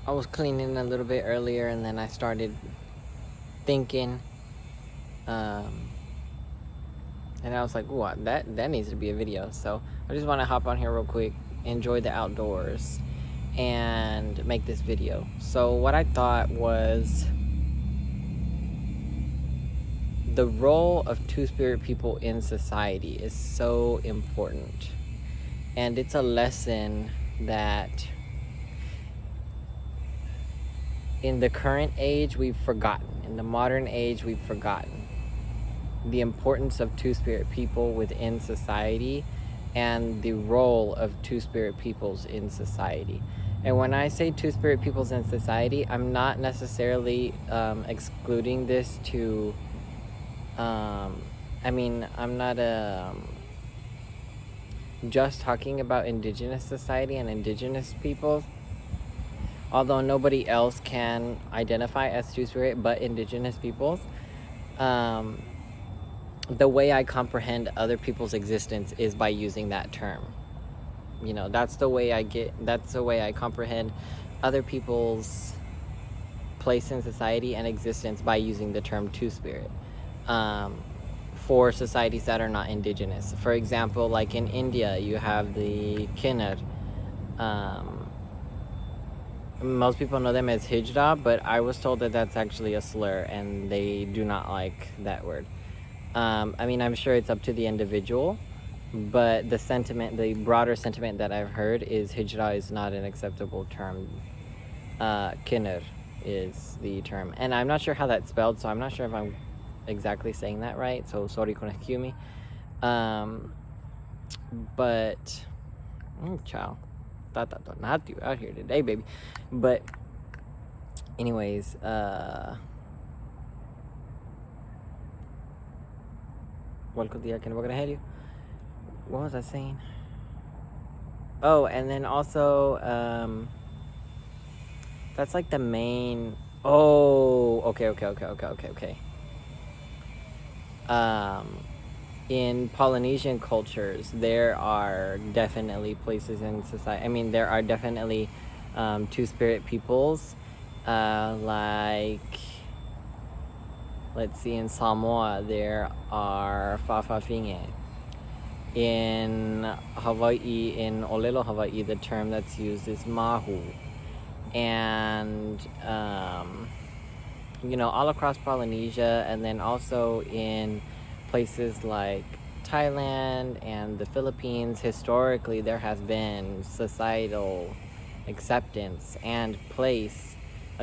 I was cleaning a little bit earlier, and then I started thinking, um, and I was like, "Ooh, that needs to be a video." So I just want to hop on here real quick, enjoy the outdoors, and make this video. So what I thought was the role of two-spirit people in society is so important, and it's a lesson that in the current age we've forgotten. In the modern age, we've forgotten the importance of two-spirit people within society and the role of two-spirit peoples in society. And when I say two-spirit peoples in society, I'm not necessarily excluding this to I'm not just talking about indigenous society and indigenous peoples, although nobody else can identify as two-spirit but indigenous peoples. The way I comprehend other people's existence is by using that term. That's the way I comprehend other people's place in society and existence, by using the term two-spirit. For societies that are not indigenous. For example, like in India, you have the Kinnar. Most people know them as Hijra, but I was told that that's actually a slur, and they do not like that word. I'm sure it's up to the individual, but the broader sentiment that I've heard is Hijra is not an acceptable term. Kinnar is the term. And I'm not sure how that's spelled, so I'm not sure if I'm exactly saying that right, so sorry, excuse me. But ciao, not you out here today, baby. But anyways, what was I saying? Oh, and then also that's like the main. Oh, okay. In Polynesian cultures, there are definitely places in society. There are definitely two-spirit peoples. Like, let's see, in Samoa, there are Fa'afafine. In Hawaii, in Olelo, Hawaii, the term that's used is Mahu. And all across Polynesia, and then also in places like Thailand and the Philippines, historically there has been societal acceptance and a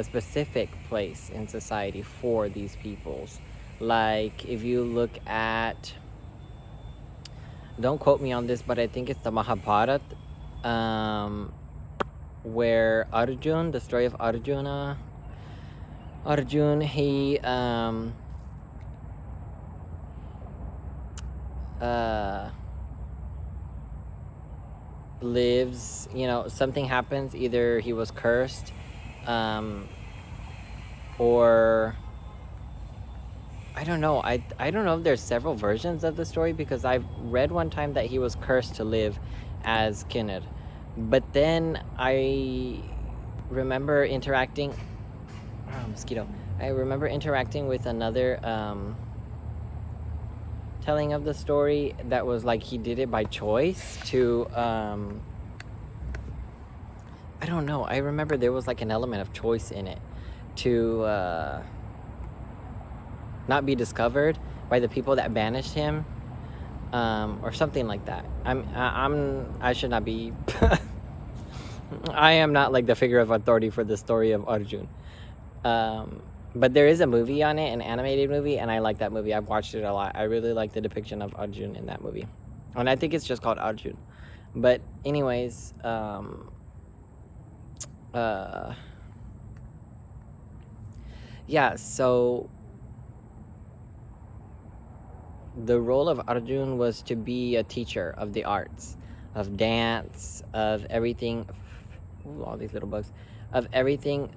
specific place in society for these peoples. Like, if you look at, don't quote me on this, but I think it's the Mahabharata, where Arjun, the story of Arjun, he lives, something happens, either he was cursed, or I don't know. I don't know if there's several versions of the story, because I've read one time that he was cursed to live as Kinnar. But then I remember interacting with another telling of the story that was like he did it by choice to I don't know. I remember there was like an element of choice in it to not be discovered by the people that banished him, or something like that. I should not be I am not like the figure of authority for the story of Arjun. But there is a movie on it, an animated movie, and I like that movie. I've watched it a lot. I really like the depiction of Arjun in that movie. And I think it's just called Arjun. But anyways, yeah, so the role of Arjun was to be a teacher of the arts, of dance, of everything. Ooh, all these little bugs. Of everything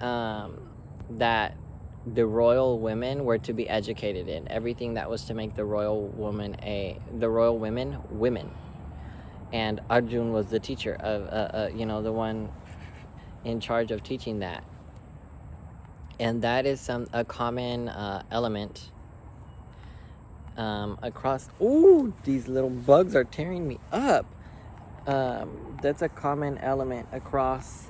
that the royal women were to be educated in. Everything that was to make the royal women women. And Arjun was the teacher of, the one. in charge of teaching that. And that is a common element across. Ooh, these little bugs are tearing me up. That's a common element across.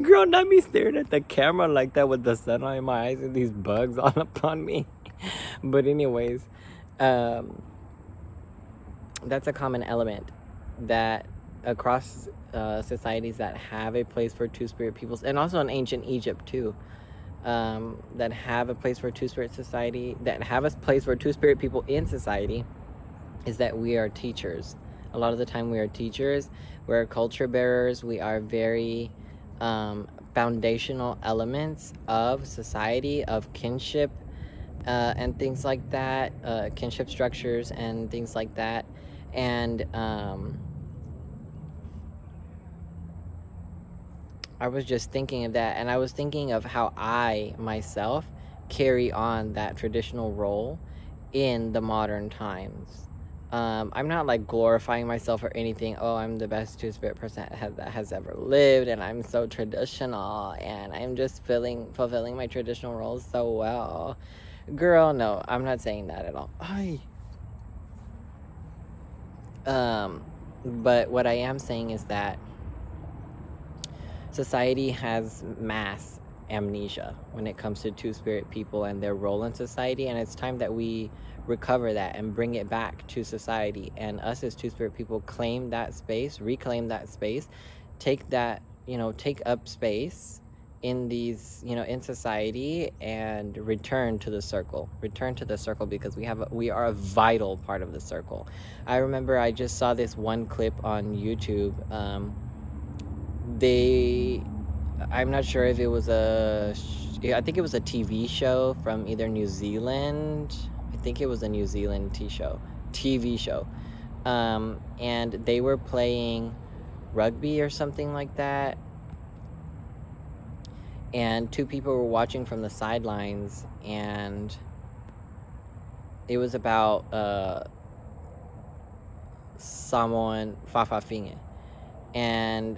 Girl, not me staring at the camera like that with the sun on my eyes and these bugs all upon me. But anyways, that's a common element that across societies that have a place for two-spirit peoples, and also in ancient Egypt too, that have a place for two-spirit society, that have a place for two-spirit people in society, is that we are teachers. A lot of the time we are teachers, we're culture bearers, we are very foundational elements of society, of kinship, and things like that, kinship structures and things like that. And I was just thinking of that, and I was thinking of how I myself carry on that traditional role in the modern times. I'm not like glorifying myself or anything. Oh, I'm the best two-spirit person that has ever lived, and I'm so traditional, and I'm just fulfilling my traditional roles so well. Girl, no, I'm not saying that at all. But what I am saying is that society has mass amnesia when it comes to two-spirit people and their role in society, and it's time that we recover that and bring it back to society, and us as two-spirit people claim that space, reclaim that space, take that, take up space in these, in society, and return to the circle, because we are a vital part of the circle. I remember I just saw this one clip on YouTube. I'm not sure if it was I think it was a TV show from either New Zealand. I think it was a New Zealand TV show. And they were playing rugby or something like that. And two people were watching from the sidelines, and it was about someone Fafafinge. And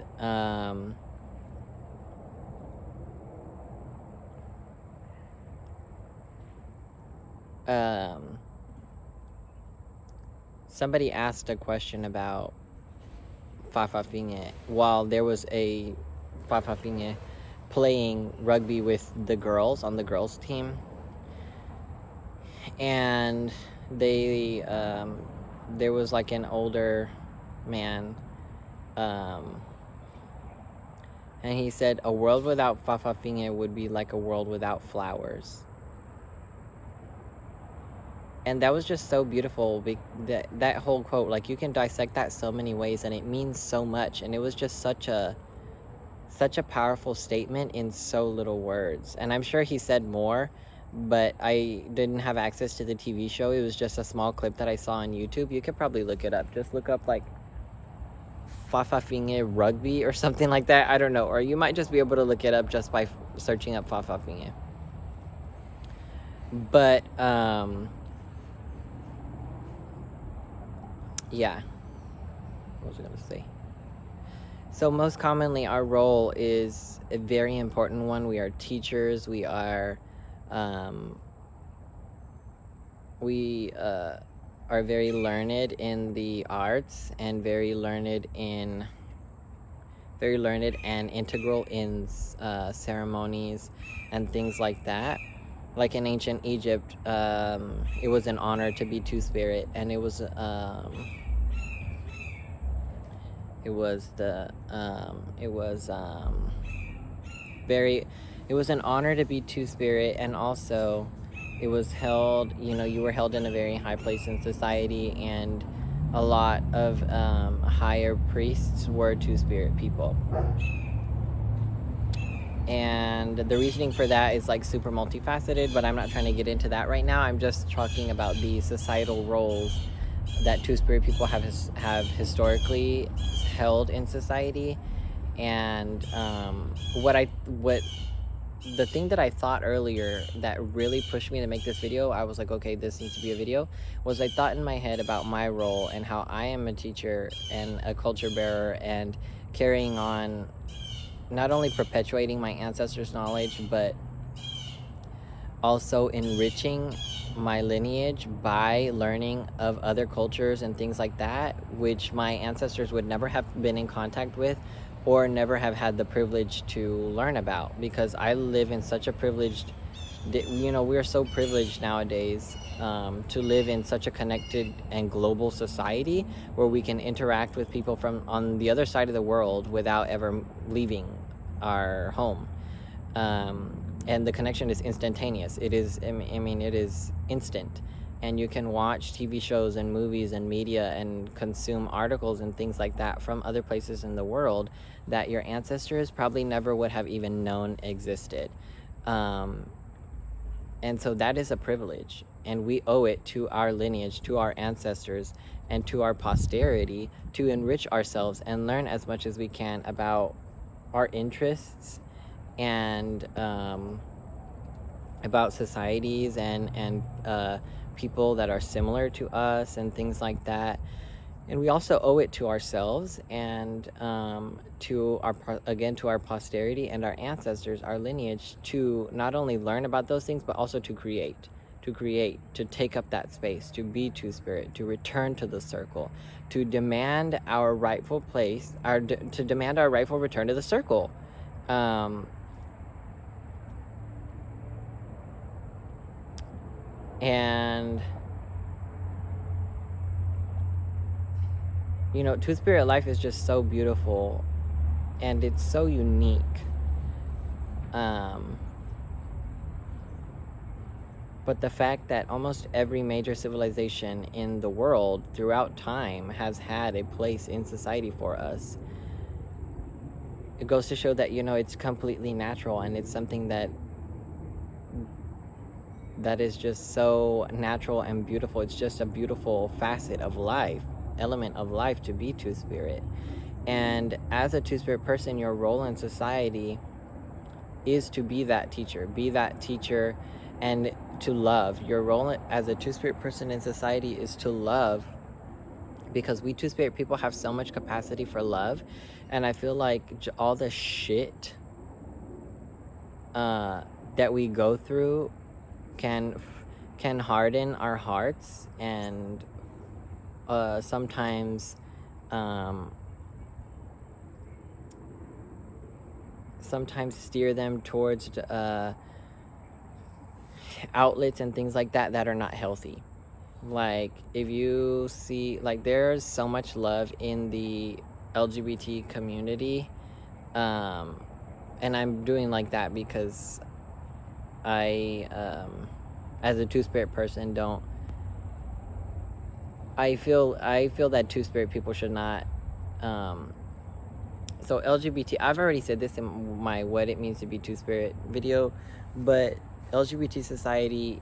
somebody asked a question about Fafafinge while there was a Fafafinge playing rugby with the girls on the girls team, and there was like an older man, and he said a world without Fafafinge would be like a world without flowers. And that was just so beautiful. That whole quote, like, you can dissect that so many ways, and it means so much. And it was just such a powerful statement in so little words. And I'm sure he said more, but I didn't have access to the TV show. It was just a small clip that I saw on YouTube. You could probably look it up. Just look up like Fafafinge rugby or something like that. I don't know. Or you might just be able to look it up just by searching up Fafafinge. But yeah, what was I going to say? So most commonly, our role is a very important one. We are teachers. We are very learned in the arts, and very learned and integral in ceremonies and things like that. Like in ancient Egypt, it was an honor to be two-spirit, and it was an honor to be two-spirit, and also it was held, you were held in a very high place in society, and a lot of higher priests were two-spirit people. And the reasoning for that is like super multifaceted, but I'm not trying to get into that right now. I'm just talking about the societal roles that two-spirit people have historically held in society. And what the thing that I thought earlier that really pushed me to make this video, I was like, okay, this needs to be a video, was I thought in my head about my role and how I am a teacher and a culture bearer and carrying on, not only perpetuating my ancestors' knowledge, but also enriching my lineage by learning of other cultures and things like that, which my ancestors would never have been in contact with or never have had the privilege to learn about, because I live in such a privileged, we are so privileged nowadays, to live in such a connected and global society where we can interact with people from on the other side of the world without ever leaving our home. And the connection is instantaneous. It is, it is instant. And you can watch TV shows and movies and media and consume articles and things like that from other places in the world that your ancestors probably never would have even known existed. And so that is a privilege. And we owe it to our lineage, to our ancestors, and to our posterity to enrich ourselves and learn as much as we can about our interests and about societies and people that are similar to us and things like that. And we also owe it to ourselves and to our posterity and our ancestors, our lineage, to not only learn about those things but also to create, to take up that space, to be two-spirit, to return to the circle, to demand our rightful place, to demand our rightful return to the circle. And two-spirit life is just so beautiful and it's so unique. But the fact that almost every major civilization in the world throughout time has had a place in society for us, it goes to show that it's completely natural, and it's something that is just so natural and beautiful. It's just a beautiful facet of life, element of life, to be two-spirit. And as a two-spirit person, your role in society is to be that teacher, and to love. Your role as a two-spirit person in society is to love, because we two-spirit people have so much capacity for love. And I feel like all the shit that we go through can harden our hearts, and sometimes steer them towards outlets and things like that are not healthy. Like, if you see, like, there's so much love in the LGBT community, and I'm doing like that because I, as a two-spirit person, I feel that two-spirit people should not, so LGBT, I've already said this in my What It Means to Be Two-Spirit video, but LGBT society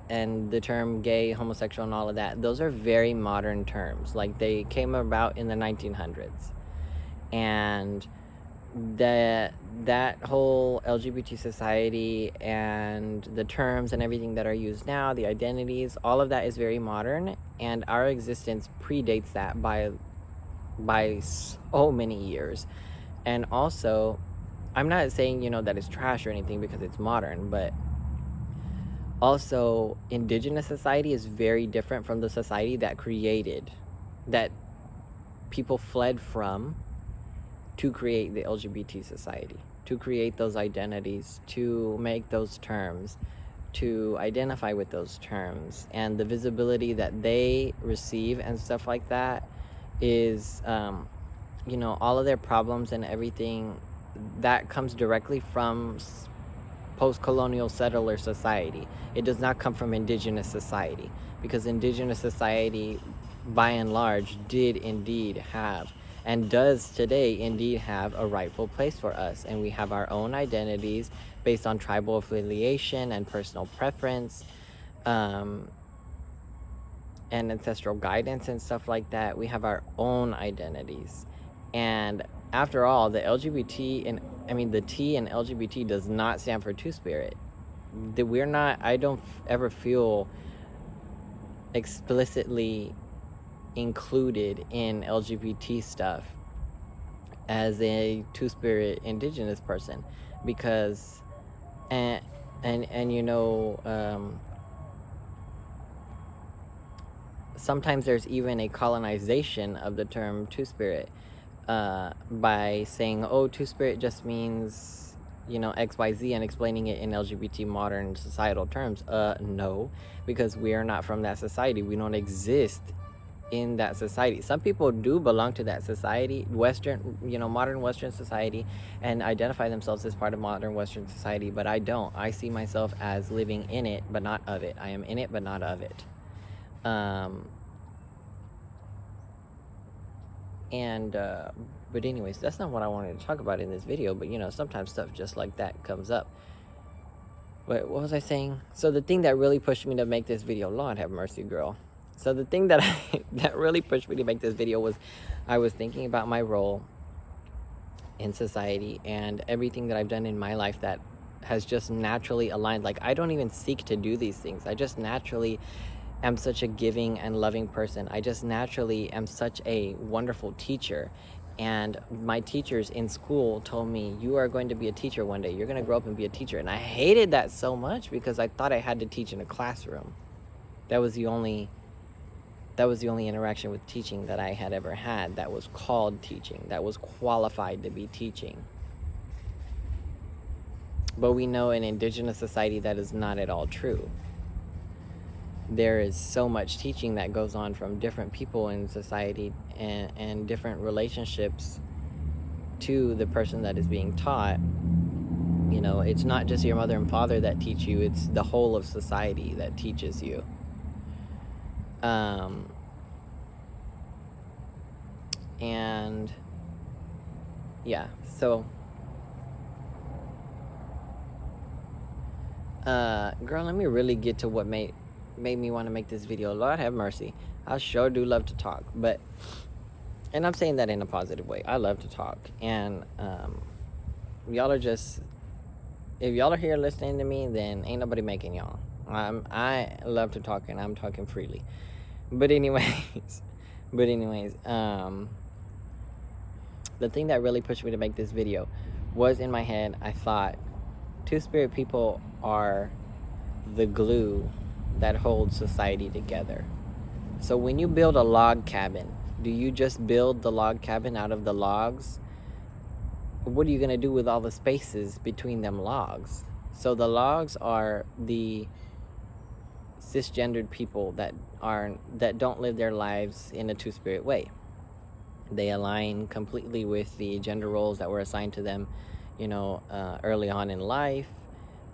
and the term gay, homosexual, and all of that, those are very modern terms. Like, they came about in the 1900s. And that whole LGBT society and the terms and everything that are used now, the identities, all of that is very modern, and our existence predates that by so many years. And also, I'm not saying that it's trash or anything because it's modern, but also, indigenous society is very different from the society that people fled from to create the LGBT society, to create those identities, to make those terms, to identify with those terms. And the visibility that they receive and stuff like that is, all of their problems and everything that comes directly from post-colonial settler society. It does not come from indigenous society, because indigenous society, by and large, did indeed have, and does today indeed have, a rightful place for us. And we have our own identities based on tribal affiliation and personal preference, and ancestral guidance and stuff like that. We have our own identities. And after all, the LGBT I mean, the T in LGBT does not stand for two-spirit. I don't ever feel explicitly included in LGBT stuff as a two-spirit indigenous person, because and sometimes there's even a colonization of the term two-spirit, by saying, oh, two-spirit just means XYZ, and explaining it in LGBT modern societal terms. No, because we are not from that society. We don't exist in that society. Some people do belong to that society, modern Western society, and identify themselves as part of modern Western society, but I don't. I see myself as living in it, but not of it. I am in it, but not of it. But anyways, that's not what I wanted to talk about in this video, but sometimes stuff just like that comes up. But what was I saying? So the thing that really pushed me to make this video, Lord have mercy, girl. So the thing that that really pushed me to make this video was I was thinking about my role in society and everything that I've done in my life that has just naturally aligned. Like, I don't even seek to do these things. I just naturally am such a giving and loving person. I just naturally am such a wonderful teacher. And my teachers in school told me, you are going to be a teacher one day. You're going to grow up and be a teacher. And I hated that so much because I thought I had to teach in a classroom. That was the only interaction with teaching that I had ever had that was called teaching, that was qualified to be teaching. But we know in indigenous society that is not at all true. There is so much teaching that goes on from different people in society and different relationships to the person that is being taught. It's not just your mother and father that teach you, it's the whole of society that teaches you. And yeah, so girl, let me really get to what made me want to make this video. Lord have mercy. I sure do love to talk, and I'm saying that in a positive way. I love to talk, and y'all are just, if y'all are here listening to me, then ain't nobody making y'all. I love to talk, and I'm talking freely. But anyways, the thing that really pushed me to make this video was, in my head, I thought two-spirit people are the glue that holds society together. So when you build a log cabin, do you just build the log cabin out of the logs? What are you going to do with all the spaces between them logs? So the logs are the cisgendered people that don't live their lives in a two-spirit way. They align completely with the gender roles that were assigned to them, early on in life,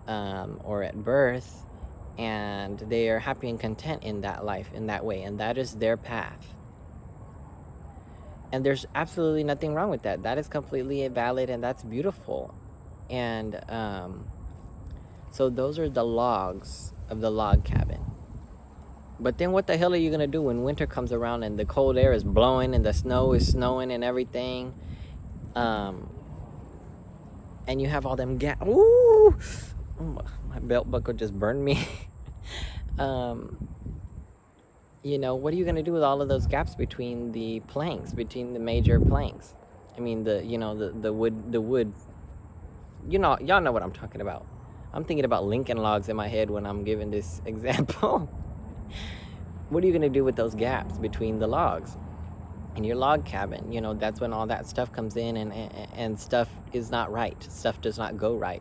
or at birth, and they are happy and content in that life, in that way, and that is their path. And there's absolutely nothing wrong with that. That is completely valid, and that's beautiful. And so those are the logs of the log cabin. But then what the hell are you gonna do when winter comes around and the cold air is blowing and the snow is snowing and everything? And you have all them ooh, my belt buckle just burned me. What are you gonna do with all of those gaps between the planks, between the major planks? I mean, the wood. Y'all know what I'm talking about. I'm thinking about Lincoln logs in my head when I'm giving this example. What are you going to do with those gaps between the logs in your log cabin? That's when all that stuff comes in, and stuff is not right. Stuff does not go right.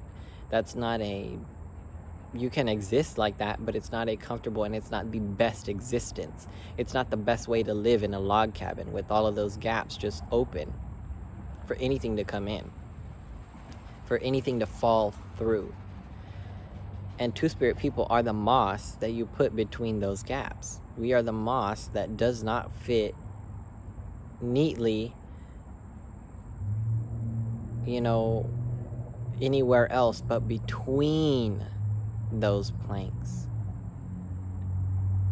That's not you can exist like that, but it's not a comfortable, and it's not the best existence. It's not the best way to live in a log cabin with all of those gaps just open for anything to come in, for anything to fall through. And two-spirit people are the moss that you put between those gaps. We are the moss that does not fit neatly, anywhere else but between those planks.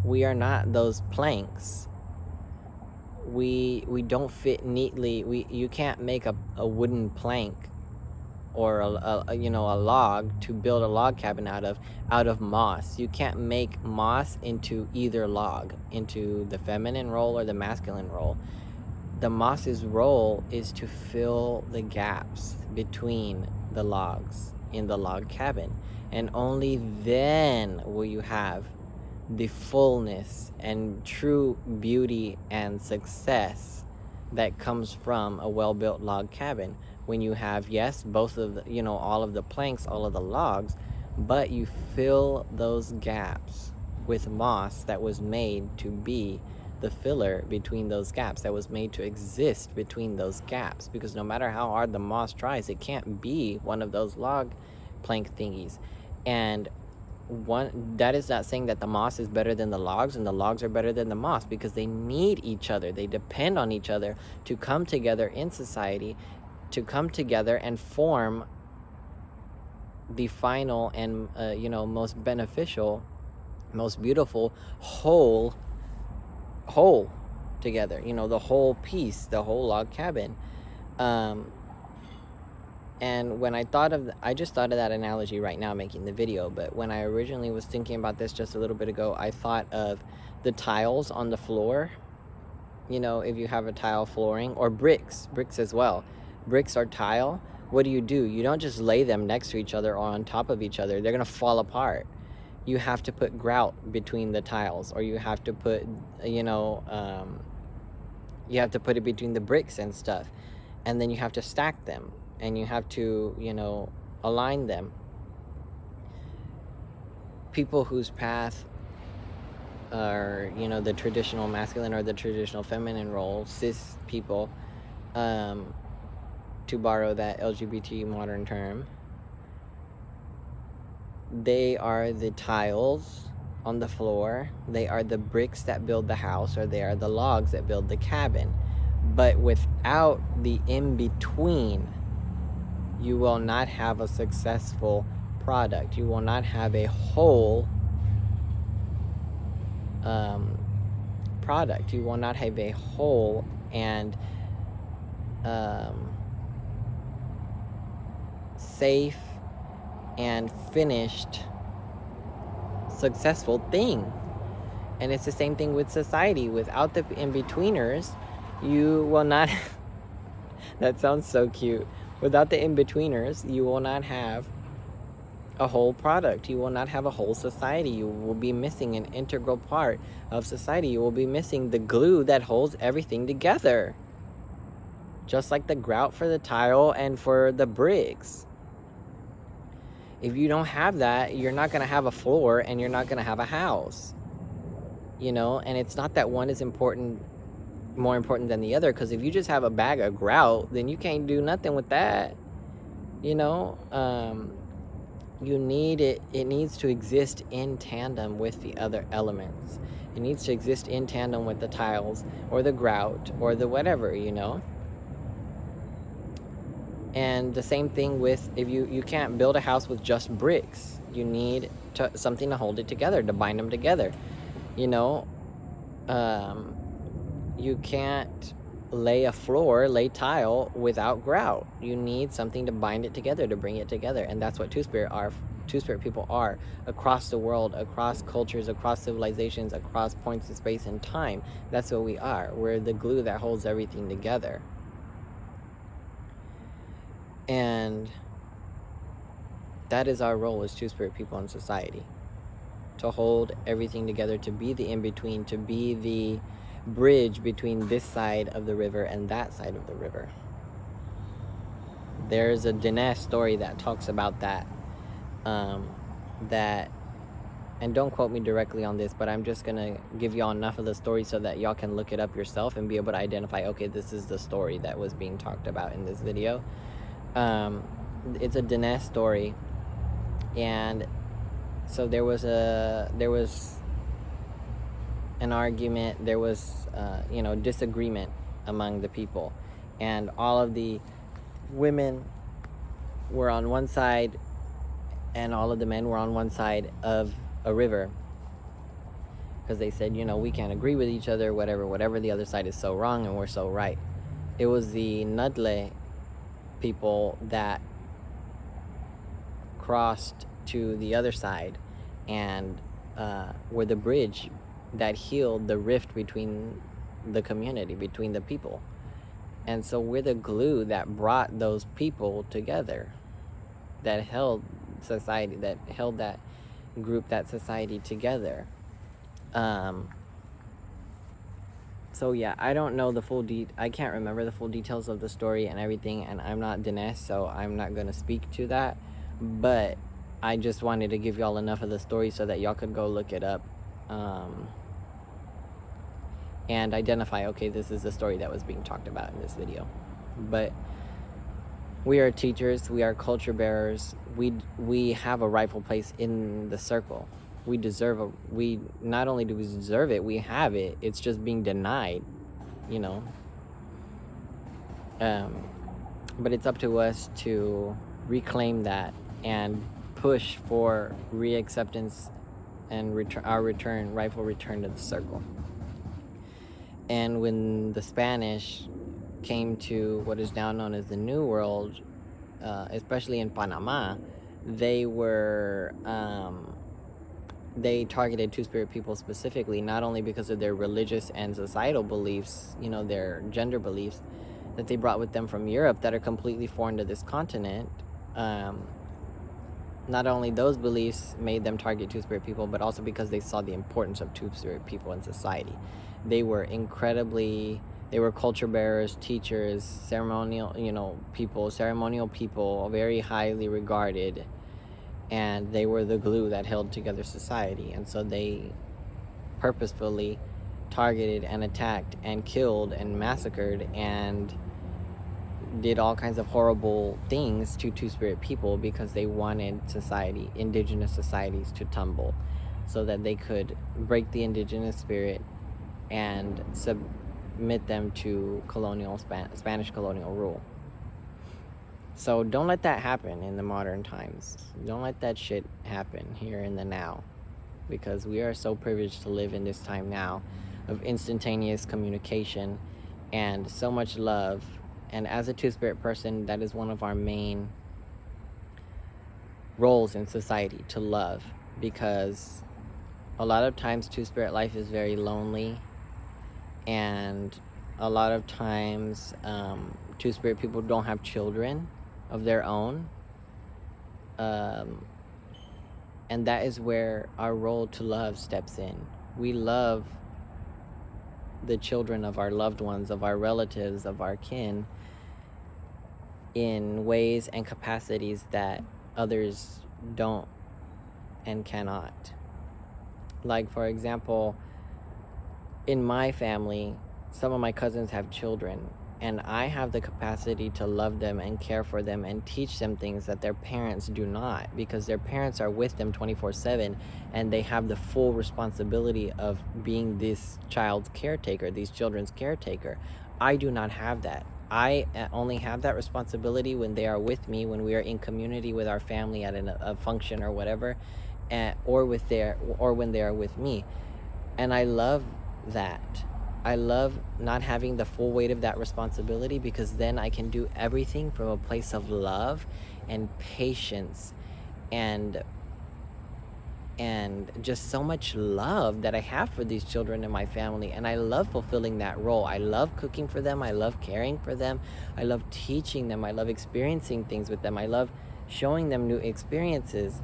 We are not those planks. We don't fit neatly. You can't make a wooden plank or a log to build a log cabin out of moss. You can't make moss into either log, into the feminine role or the masculine role. The moss's role is to fill the gaps between the logs in the log cabin, and only then will you have the fullness and true beauty and success that comes from a well-built log cabin. When you have, yes, both of the, all of the planks, all of the logs, but you fill those gaps with moss that was made to be the filler between those gaps, that was made to exist between those gaps, because no matter how hard the moss tries, it can't be one of those log plank thingies. And that is not saying that the moss is better than the logs and the logs are better than the moss, because they need each other. They depend on each other to come together in society, to come together and form the final and most beneficial, most beautiful whole together, the whole piece, the whole log cabin. And when I just thought of that analogy right now making the video, but when I originally was thinking about this just a little bit ago, I thought of the tiles on the floor. If you have a tile flooring, or bricks as well. Bricks are tile. What do? You don't just lay them next to each other or on top of each other. They're going to fall apart. You have to put grout between the tiles, or you have to put, you have to put it between the bricks and stuff. And then you have to stack them. And you have to, align them. People whose path are, the traditional masculine or the traditional feminine role, cis people, to borrow that LGBT modern term, they are the tiles on the floor, they are the bricks that build the house, or they are the logs that build the cabin. But without the in-between, you will not have a successful product. You will not have a whole product. You will not have a whole and safe and finished successful thing. And it's the same thing with society. Without the in-betweeners, you will not that sounds so cute. Without the in-betweeners, you will not have a whole product. You will not have a whole society. You will be missing an integral part of society. You will be missing the glue that holds everything together. Just like the grout for the tile and for the bricks. If you don't have that, you're not going to have a floor and you're not going to have a house. And it's not that one is more important than the other, because if you just have a bag of grout, then you can't do nothing with that. You need it needs to exist in tandem with the other elements. It needs to exist in tandem with the tiles or the grout or the whatever. And the same thing with, if you can't build a house with just bricks. You need something to hold it together, to bind them together. You can't lay tile without grout. You need something to bind it together, to bring it together. And that's what Two-Spirit people are across the world, across cultures, across civilizations, across points of space and time. That's what we are. We're the glue that holds everything together. And that is our role as Two-Spirit people in society. To hold everything together, to be the in-between, to be the bridge between this side of the river and that side of the river. There's a Dinesh story that talks about that. And don't quote me directly on this, but I'm just gonna give y'all enough of the story so that y'all can look it up yourself and be able to identify, okay, this is the story that was being talked about in this video. It's a Dinesh story, and so there was an argument, there was disagreement among the people, and all of the women were on one side and all of the men were on one side of a river, because they said, we can't agree with each other, whatever, the other side is so wrong and we're so right. It was the Nudle people that crossed to the other side and were the bridge that healed the rift between the community, between the people. And so we're the glue that brought those people together, that held society, that held that group, that society together. So yeah, I don't know the full I can't remember the full details of the story and everything, and I'm not Dinesh, so I'm not going to speak to that. But I just wanted to give y'all enough of the story so that y'all could go look it up and identify, okay, this is the story that was being talked about in this video. But we are teachers, we are culture bearers, we have a rightful place in the circle. We deserve we not only do we deserve it, we have it. It's just being denied, you know. But it's up to us to reclaim that and push for reacceptance and rightful return to the circle. And when the Spanish came to what is now known as the New World, especially in Panama, they were they targeted Two-Spirit people specifically, not only because of their religious and societal beliefs, you know, their gender beliefs that they brought with them from Europe that are completely foreign to this continent. Not only those beliefs made them target Two-Spirit people, but also because they saw the importance of Two-Spirit people in society. They were culture bearers, teachers, ceremonial people, very highly regarded, and they were the glue that held together society. And so they purposefully targeted and attacked and killed and massacred and did all kinds of horrible things to Two-Spirit people because they wanted indigenous societies to tumble so that they could break the indigenous spirit and submit them to Spanish colonial rule. So don't let that happen in the modern times. Don't let that shit happen here in the now, because we are so privileged to live in this time now of instantaneous communication and so much love. And as a Two-Spirit person, that is one of our main roles in society, to love, because a lot of times Two-Spirit life is very lonely, and a lot of times Two-Spirit people don't have children of their own, and that is where our role to love steps in. We love the children of our loved ones, of our relatives, of our kin, in ways and capacities that others don't and cannot. Like, for example, in my family, some of my cousins have children, and I have the capacity to love them and care for them and teach them things that their parents do not, because their parents are with them 24/7 and they have the full responsibility of being this child's caretaker, these children's caretaker. I do not have that. I only have that responsibility when they are with me, when we are in community with our family at a function or whatever, or when they are with me. And I love that. I love not having the full weight of that responsibility, because then I can do everything from a place of love and patience and just so much love that I have for these children in my family. And I love fulfilling that role. I love cooking for them. I love caring for them. I love teaching them. I love experiencing things with them. I love showing them new experiences.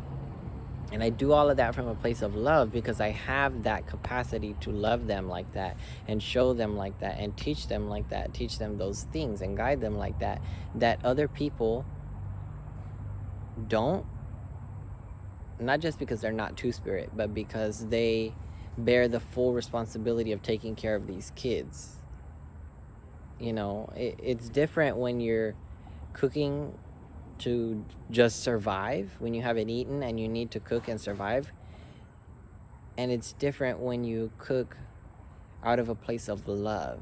And I do all of that from a place of love, because I have that capacity to love them like that and show them like that and teach them like that, teach them those things and guide them like that, that other people don't. Not just because they're not Two-Spirit, but because they bear the full responsibility of taking care of these kids. You know, it's different when you're cooking to just survive, when you haven't eaten and you need to cook and survive. And it's different when you cook out of a place of love,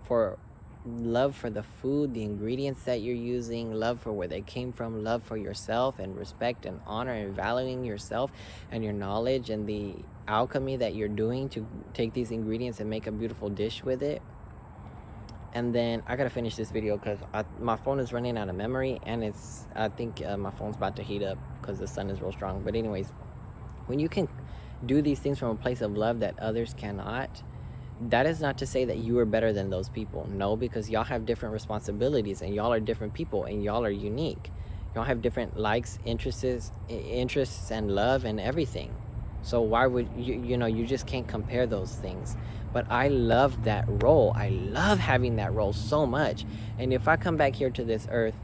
for the food, the ingredients that you're using, love for where they came from, love for yourself, and respect and honor and valuing yourself and your knowledge and the alchemy that you're doing to take these ingredients and make a beautiful dish with it. And then I gotta finish this video because my phone is running out of memory, and I think my phone's about to heat up. because the sun is real strong. But anyways, when you can do these things from a place of love that others cannot, that is not to say that you are better than those people. No, because y'all have different responsibilities, and y'all are different people, and y'all are unique. Y'all have different likes, interests, and love and everything. So why would you just can't compare those things. But I love that role. I love having that role so much. And if I come back here to this earth,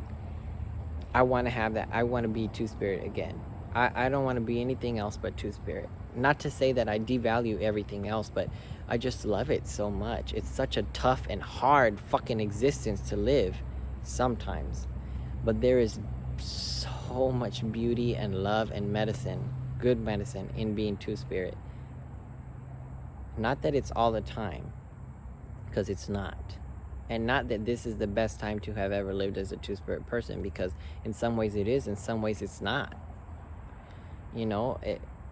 I want to have that. I want to be Two-Spirit again. I don't want to be anything else but Two-Spirit. Not to say that I devalue everything else, but I just love it so much. It's such a tough and hard fucking existence to live sometimes. But there is so much beauty and love and medicine, good medicine, in being Two-Spirit. Not that it's all the time, because it's not. And not that this is the best time to have ever lived as a Two-Spirit person, because in some ways it is, in some ways it's not.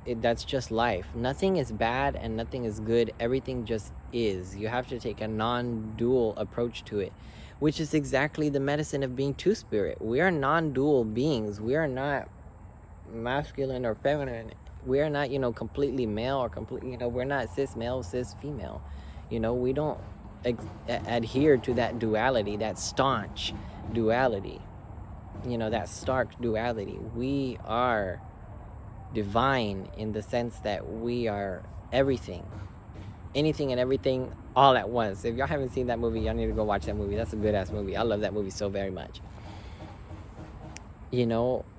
That's just life. Nothing is bad and nothing is good. Everything just is. You have to take a non-dual approach to it, which is exactly the medicine of being Two-Spirit. We are non-dual beings. We are not masculine or feminine. We are not, completely male or completely, we're not cis male, cis female. We don't adhere to that duality, that staunch duality, that stark duality. We are divine in the sense that we are everything, anything and everything all at once. If y'all haven't seen that movie, y'all need to go watch that movie. That's a good ass movie. I love that movie so very much.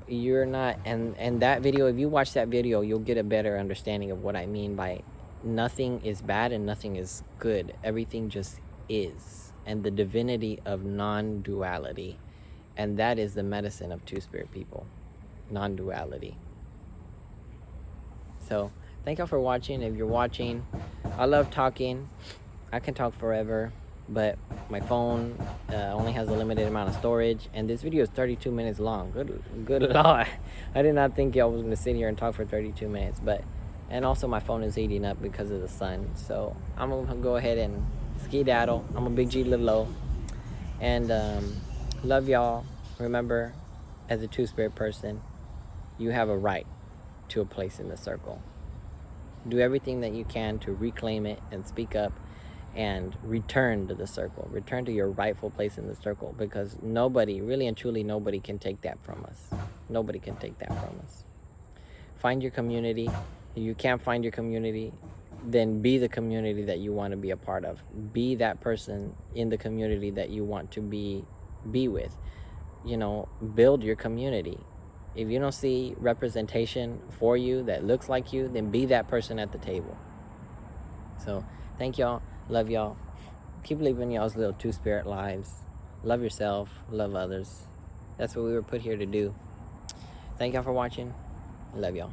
You're not, and that video, if you watch that video, you'll get a better understanding of what I mean by nothing is bad and nothing is good. Everything just is. And the divinity of non-duality. And that is the medicine of Two-Spirit people. Non-duality. So, thank y'all for watching. If you're watching, I love talking. I can talk forever, but my phone only has a limited amount of storage, and this video is 32 minutes long. Good lord. I did not think y'all was gonna sit here and talk for 32 minutes, and also my phone is heating up because of the sun. So I'm gonna go ahead and skedaddle. I'm a big G little O, and love y'all. Remember, as a Two-Spirit person, you have a right to a place in the circle. Do everything that you can to reclaim it and speak up and return to the circle. Return to your rightful place in the circle, because nobody, really and truly nobody, can take that from us. Nobody can take that from us. Find your community. If you can't find your community, then be the community that you want to be a part of. Be that person in the community that you want to be with. Build your community. If you don't see representation for you that looks like you, then be that person at the table. So, thank y'all. Love y'all. Keep living y'all's little Two-Spirit lives. Love yourself. Love others. That's what we were put here to do. Thank y'all for watching. Love y'all.